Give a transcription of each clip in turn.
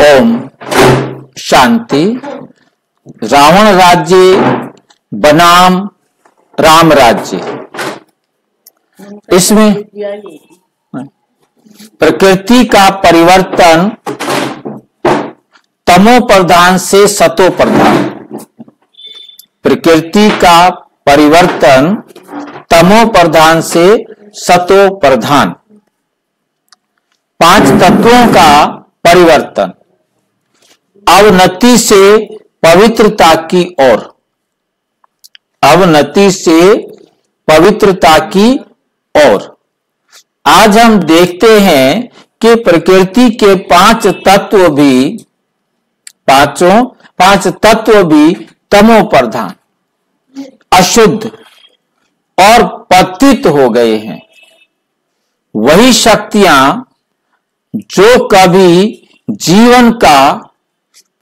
ओम शांति। रावण राज्य बनाम राम राज्य, इसमें प्रकृति का परिवर्तन तमो प्रधान से सतो प्रधान, प्रकृति का परिवर्तन तमो प्रधान से सतो प्रधान, 5 तत्वों का परिवर्तन अवनति से पवित्रता की ओर, अवनति से पवित्रता की ओर। आज हम देखते हैं कि प्रकृति के 5 तत्व भी, पांच तत्व भी तमो प्रधान, अशुद्ध और पतित हो गए हैं। वही शक्तियां जो कभी जीवन का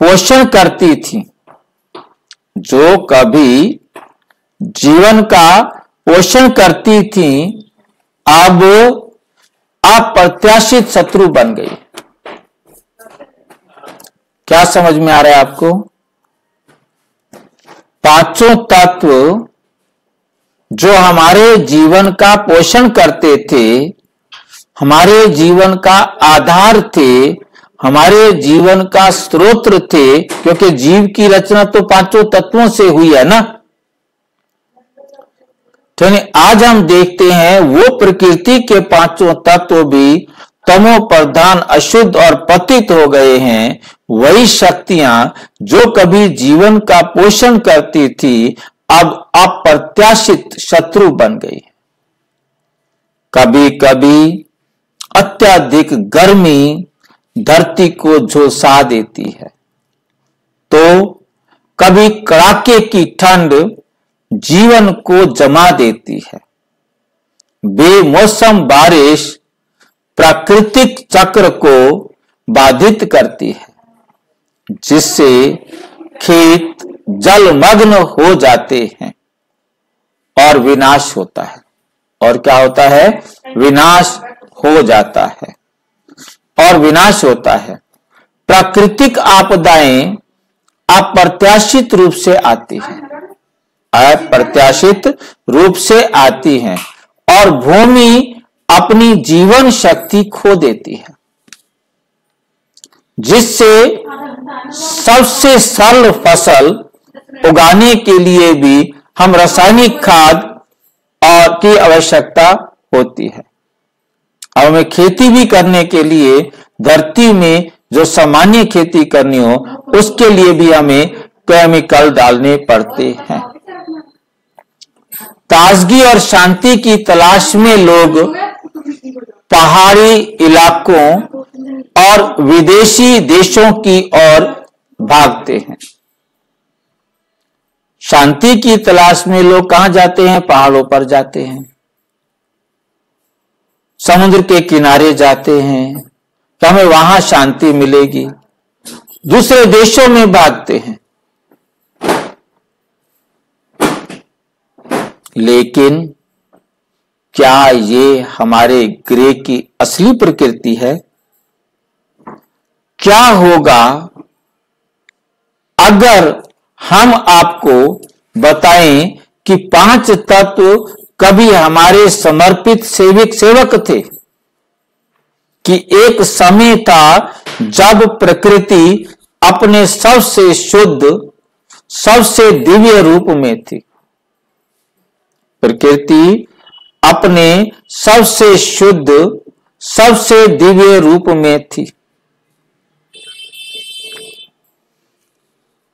पोषण करती थी, जो कभी जीवन का पोषण करती थी, अब अप्रत्याशित शत्रु बन गई। क्या समझ में आ रहा है आपको? 5 तत्व जो हमारे जीवन का पोषण करते थे, हमारे जीवन का आधार थे, हमारे जीवन का स्रोत थे, क्योंकि जीव की रचना तो 5 तत्वों से हुई है ना। तो आज हम देखते हैं वो प्रकृति के 5 तत्व भी तमो प्रधान, अशुद्ध और पतित हो गए हैं। वही शक्तियां जो कभी जीवन का पोषण करती थी, अब अप्रत्याशित शत्रु बन गई। कभी कभी अत्यधिक गर्मी धरती को झुलसा देती है, तो कभी कड़ाके की ठंड जीवन को जमा देती है। बेमौसम बारिश प्राकृतिक चक्र को बाधित करती है, जिससे खेत जलमग्न हो जाते हैं और विनाश होता है। और क्या होता है? विनाश हो जाता है और विनाश होता है। प्राकृतिक आपदाएं अप्रत्याशित रूप से आती हैं, अप्रत्याशित रूप से आती हैं और भूमि अपनी जीवन शक्ति खो देती है, जिससे सबसे सरल फसल उगाने के लिए भी हम रासायनिक खाद और की आवश्यकता होती है। अब हमें खेती भी करने के लिए, धरती में जो सामान्य खेती करनी हो, उसके लिए भी हमें केमिकल डालने पड़ते हैं। ताजगी और शांति की तलाश में लोग पहाड़ी इलाकों और विदेशी देशों की ओर भागते हैं। शांति की तलाश में लोग कहां जाते हैं? पहाड़ों पर जाते हैं, समुद्र के किनारे जाते हैं कि हमें वहां शांति मिलेगी। दूसरे देशों में भागते हैं। लेकिन क्या ये हमारे ग्रह की असली प्रकृति है? क्या होगा अगर हम आपको बताएं कि 5 तत्व कभी हमारे समर्पित सेवक थे, कि एक समय था जब प्रकृति अपने सबसे शुद्ध, सबसे दिव्य रूप में थी। प्रकृति अपने सबसे शुद्ध, सबसे दिव्य रूप में थी।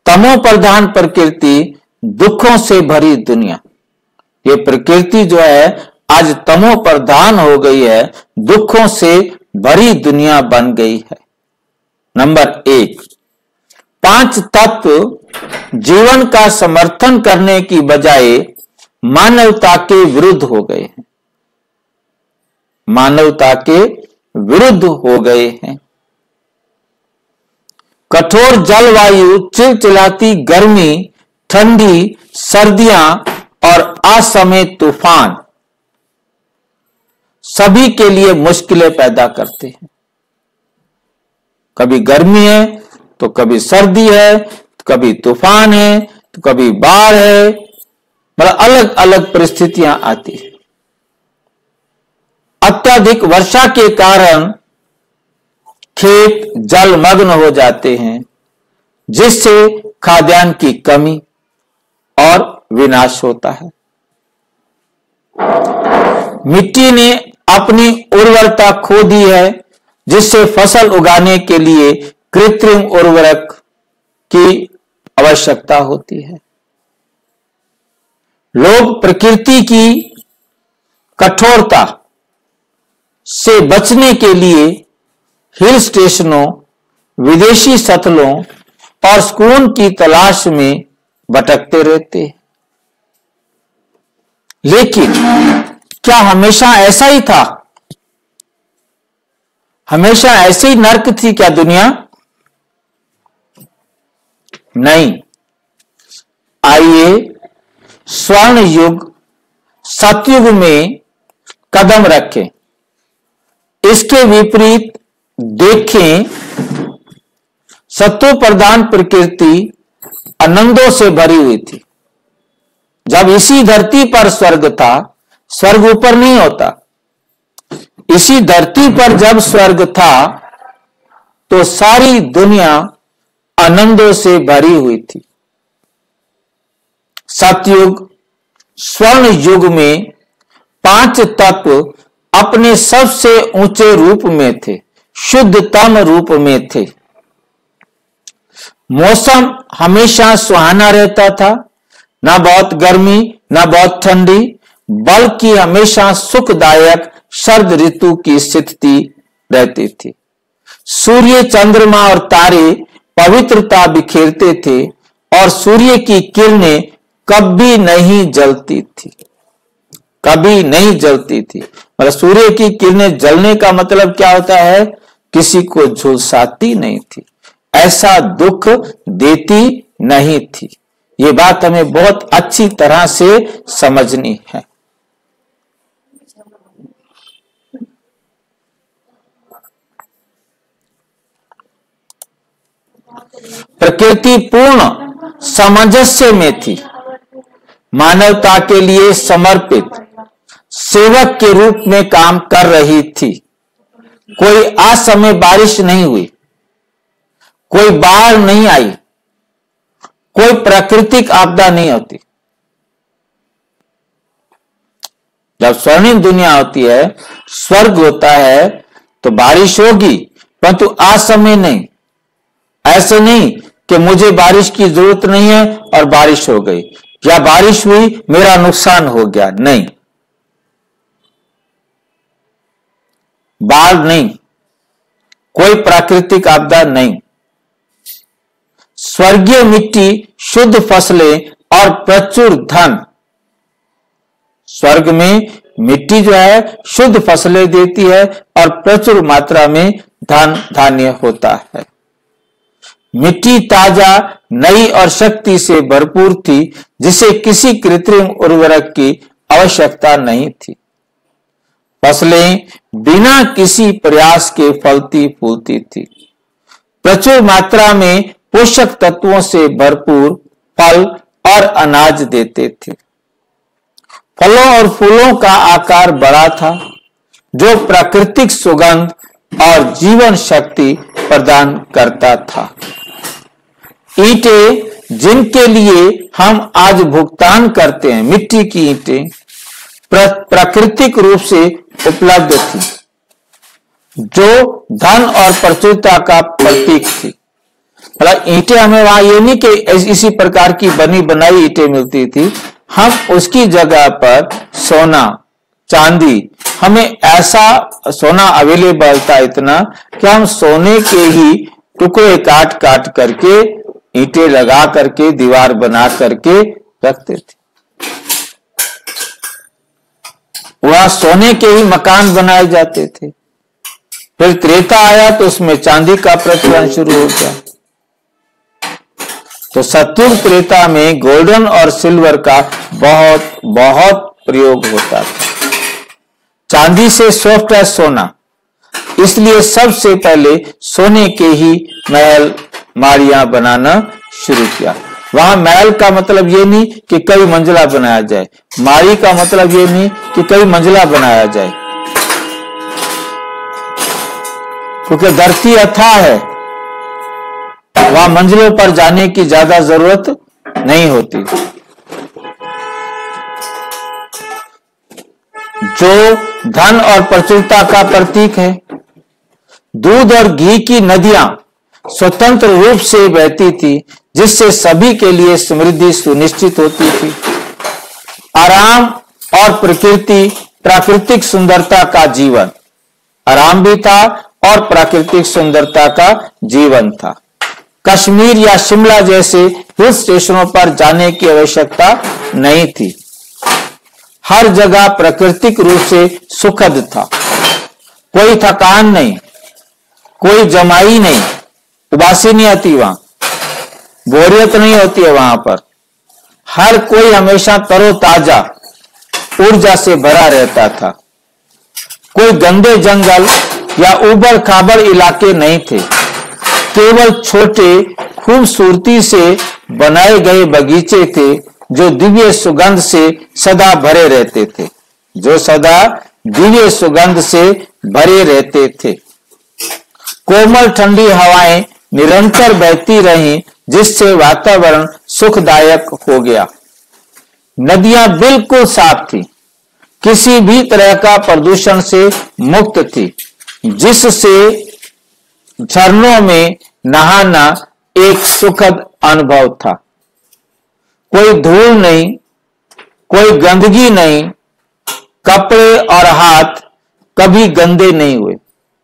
तमो प्रधान प्रकृति, दुखों से भरी दुनिया। ये प्रकृति जो है आज तमो प्रधान हो गई है, दुखों से भरी दुनिया बन गई है। नंबर 1, 5 तत्व जीवन का समर्थन करने की बजाय मानवता के विरुद्ध हो गए हैं, मानवता के विरुद्ध हो गए हैं। कठोर जलवायु, चिलचिलाती गर्मी, ठंडी सर्दियां और असमय तूफान सभी के लिए मुश्किलें पैदा करते हैं। कभी गर्मी है तो कभी सर्दी है, तो कभी तूफान है, तो कभी बाढ़ है, मतलब अलग अलग परिस्थितियां आती है। अत्यधिक वर्षा के कारण खेत जलमग्न हो जाते हैं, जिससे खाद्यान्न की कमी और विनाश होता है। मिट्टी ने अपनी उर्वरता खो दी है, जिससे फसल उगाने के लिए कृत्रिम उर्वरक की आवश्यकता होती है। लोग प्रकृति की कठोरता से बचने के लिए हिल स्टेशनों, विदेशी सतलों और सुकून की तलाश में भटकते रहते हैं। लेकिन क्या हमेशा ऐसा ही था? हमेशा ऐसे ही नर्क थी क्या दुनिया? नहीं। आइए स्वर्ण युग सतयुग में कदम रखें। इसके विपरीत देखें, सत्व प्रधान प्रकृति आनंदों से भरी हुई थी। जब इसी धरती पर स्वर्ग था, स्वर्ग ऊपर नहीं होता, इसी धरती पर जब स्वर्ग था तो सारी दुनिया आनंदों से भरी हुई थी। सतयुग स्वर्ण युग में 5 तत्व अपने सबसे ऊंचे रूप में थे, शुद्धतम रूप में थे। मौसम हमेशा सुहाना रहता था, ना बहुत गर्मी ना बहुत ठंडी, बल्कि हमेशा सुखदायक शरद ऋतु की स्थिति रहती थी। सूर्य, चंद्रमा और तारे पवित्रता बिखेरते थे और सूर्य की किरणें कभी नहीं जलती थी, कभी नहीं जलती थी। मतलब सूर्य की किरणें जलने का मतलब क्या होता है? किसी को झुलसाती नहीं थी, ऐसा दुख देती नहीं थी। ये बात हमें बहुत अच्छी तरह से समझनी है। प्रकृति पूर्ण सामंजस्य में थी, मानवता के लिए समर्पित सेवक के रूप में काम कर रही थी। कोई असमय बारिश नहीं हुई, कोई बाढ़ नहीं आई, कोई प्राकृतिक आपदा नहीं होती। जब स्वर्णिम दुनिया होती है, स्वर्ग होता है, तो बारिश होगी, परंतु असमय नहीं। ऐसे नहीं कि मुझे बारिश की जरूरत नहीं है और बारिश हो गई, या बारिश हुई मेरा नुकसान हो गया, नहीं। बाढ़ नहीं, कोई प्राकृतिक आपदा नहीं। स्वर्गीय मिट्टी, शुद्ध फसलें और प्रचुर धन। स्वर्ग में मिट्टी जो है शुद्ध फसलें देती है और प्रचुर मात्रा में धन धान्य होता है। मिट्टी ताजा, नई और शक्ति से भरपूर थी, जिसे किसी कृत्रिम उर्वरक की आवश्यकता नहीं थी। फसलें बिना किसी प्रयास के फलती फूलती थी। प्रचुर मात्रा में पोषक तत्वों से भरपूर फल और अनाज देते थे। फलों और फूलों का आकार बड़ा था, जो प्राकृतिक सुगंध और जीवन शक्ति प्रदान करता था। ईंटें, जिनके लिए हम आज भुगतान करते हैं, मिट्टी की ईंटें प्राकृतिक रूप से उपलब्ध थी, जो धन और प्रचुरता का प्रतीक थी। मतलब ईंटें हमें वहां ये नहीं कि इसी प्रकार की बनी बनाई ईंटें मिलती थी, हम उसकी जगह पर सोना, चांदी, हमें ऐसा सोना अवेलेबल था इतना कि हम सोने के ही टुकड़े काट काट करके, ईंटें लगा करके, दीवार बना करके रखते थे। वहां सोने के ही मकान बनाए जाते थे। फिर त्रेता आया तो उसमें चांदी का प्रचलन शुरू हो गया। तो सतयुग त्रेता में गोल्डन और सिल्वर का बहुत बहुत प्रयोग होता था। चांदी से सॉफ्ट है सोना, इसलिए सबसे पहले सोने के ही महल माड़ियां बनाना शुरू किया। वहां महल का मतलब ये नहीं कि कई मंजिला बनाया जाए, माड़ी का मतलब ये नहीं कि कई मंजिला बनाया जाए, क्योंकि धरती अथाह है, वहां मंजिलों पर जाने की ज्यादा जरूरत नहीं होती। जो धन और प्रचुरता का प्रतीक है। दूध और घी की नदियां स्वतंत्र रूप से बहती थी, जिससे सभी के लिए समृद्धि सुनिश्चित होती थी। आराम और प्रकृति, प्राकृतिक सुंदरता का जीवन, आराम भी था और प्राकृतिक सुंदरता का जीवन था। कश्मीर या शिमला जैसे हिल स्टेशनों पर जाने की आवश्यकता नहीं थी। हर जगह प्राकृतिक रूप से सुखद था। कोई थकान नहीं, कोई जमाई नहीं, उबासी नहीं आती, वहां बोरियत नहीं होती है। वहां पर हर कोई हमेशा तरोताजा ऊर्जा से भरा रहता था। कोई गंदे जंगल या उबड़ खाबड़ इलाके नहीं थे। केवल छोटे खूबसूरती से बनाए गए बगीचे थे, जो दिव्य सुगंध से सदा भरे रहते थे, जो सदा दिव्य सुगंध से भरे रहते थे। कोमल ठंडी हवाएं निरंतर बहती रहीं, जिससे वातावरण सुखदायक हो गया। नदियां बिल्कुल साफ थी, किसी भी तरह का प्रदूषण से मुक्त थी, जिससे झरनों में नहाना एक सुखद अनुभव था। कोई धूल नहीं, कोई गंदगी नहीं, कपड़े और हाथ कभी गंदे नहीं हुए।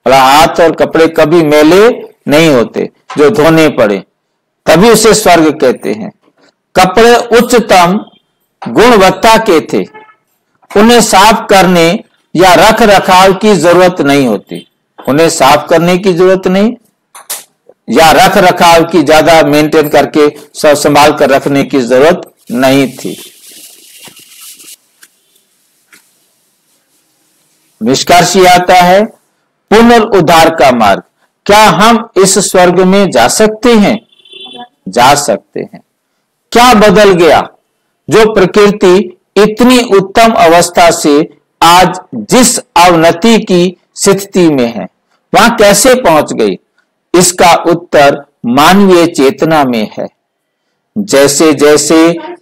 हाथ और कपड़े कभी मैले नहीं होते जो धोने पड़े, तभी उसे स्वर्ग कहते हैं। कपड़े उच्चतम गुणवत्ता के थे, उन्हें साफ करने या रख रखाव की जरूरत नहीं होती। उन्हें साफ करने की जरूरत नहीं या रख रखाव की ज्यादा मेंटेन करके सब संभाल कर रखने की जरूरत नहीं थी। निष्कर्ष यह आता है, पुनरुद्धार का मार्ग। क्या हम इस स्वर्ग में जा सकते हैं? जा सकते हैं। क्या बदल गया? जो प्रकृति इतनी उत्तम अवस्था से आज जिस अवनति की स्थिति में है, वहां कैसे पहुंच गई? इसका उत्तर मानवीय चेतना में है। जैसे जैसे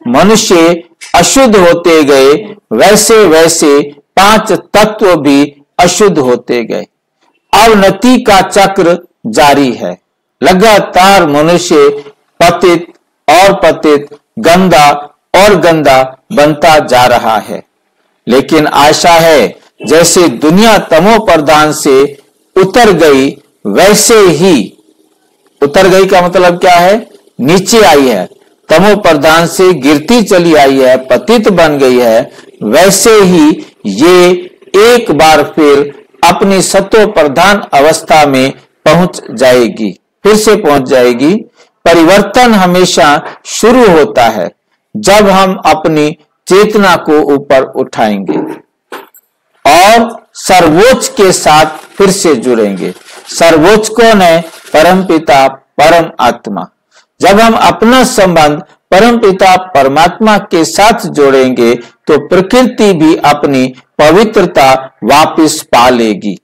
मनुष्य अशुद्ध होते गए, वैसे वैसे 5 तत्व भी अशुद्ध होते गए। अवनति का चक्र जारी है। लगातार मनुष्य पतित और पतित, गंदा और गंदा बनता जा रहा है। लेकिन आशा है, जैसे दुनिया तमो प्रधान से उतर गई, वैसे ही उतर गई का मतलब क्या है? नीचे आई है। तमो प्रधान से गिरती चली आई है, पतित बन गई है। वैसे ही ये एक बार फिर अपनी सत्व प्रधान अवस्था में पहुंच जाएगी, फिर से पहुंच जाएगी। परिवर्तन हमेशा शुरू होता है जब हम अपनी चेतना को ऊपर उठाएंगे और सर्वोच्च के साथ फिर से जुड़ेंगे। सर्वोच्च कौन है? परमपिता परम आत्मा। जब हम अपना संबंध परमपिता परमात्मा के साथ जोड़ेंगे तो प्रकृति भी अपनी पवित्रता वापस पा लेगी।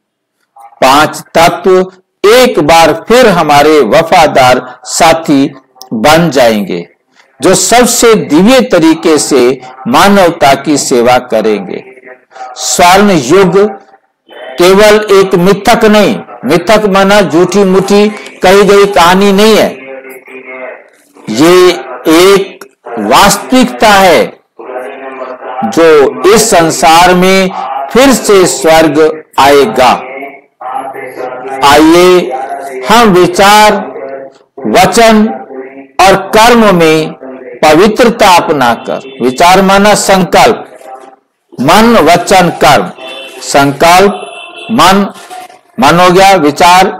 5 तत्व एक बार फिर हमारे वफादार साथी बन जाएंगे, जो सबसे दिव्य तरीके से मानवता की सेवा करेंगे। स्वर्ण युग केवल एक मिथक नहीं, मिथक माना झूठी मूठी कही गई कहानी नहीं है। ये एक वास्तविकता है जो इस संसार में फिर से स्वर्ग आएगा। आइए हम विचार, वचन और कर्म में पवित्रता अपनाकर, विचार माना संकल्प, मन वचन कर्म, संकल्प मन हो गया, विचार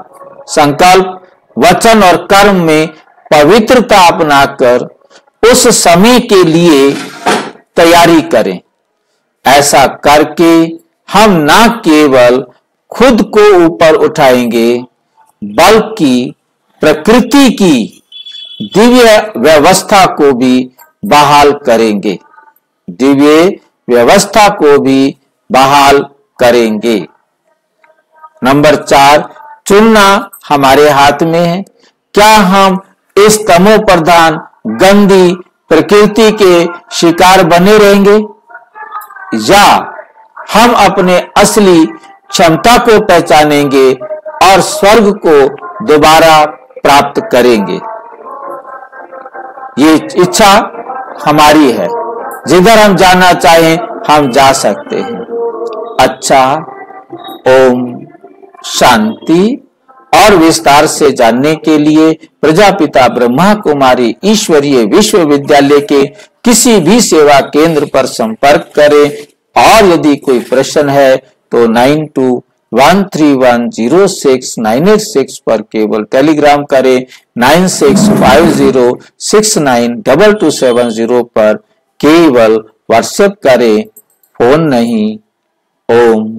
संकल्प वचन और कर्म में पवित्रता अपनाकर उस समय के लिए तैयारी करें। ऐसा करके हम न केवल खुद को ऊपर उठाएंगे, बल्कि प्रकृति की दिव्य व्यवस्था को भी बहाल करेंगे। दिव्य व्यवस्था को भी बहाल करेंगे। नंबर 4, चुनना हमारे हाथ में है। क्या हम इस तमो प्रधान गंदी प्रकृति के शिकार बने रहेंगे, या हम अपने असली क्षमता को पहचानेंगे और स्वर्ग को दोबारा प्राप्त करेंगे। ये इच्छा हमारी है। जिधर हम जाना चाहें हम जा सकते हैं। अच्छा, ओम शांति। और विस्तार से जानने के लिए प्रजापिता ब्रह्मा कुमारी ईश्वरीय विश्वविद्यालय के किसी भी सेवा केंद्र पर संपर्क करें। और यदि कोई प्रश्न है तो 9213106986 पर केवल टेलीग्राम करें। 9650692270 पर केवल व्हाट्सएप करें, फोन नहीं। ओम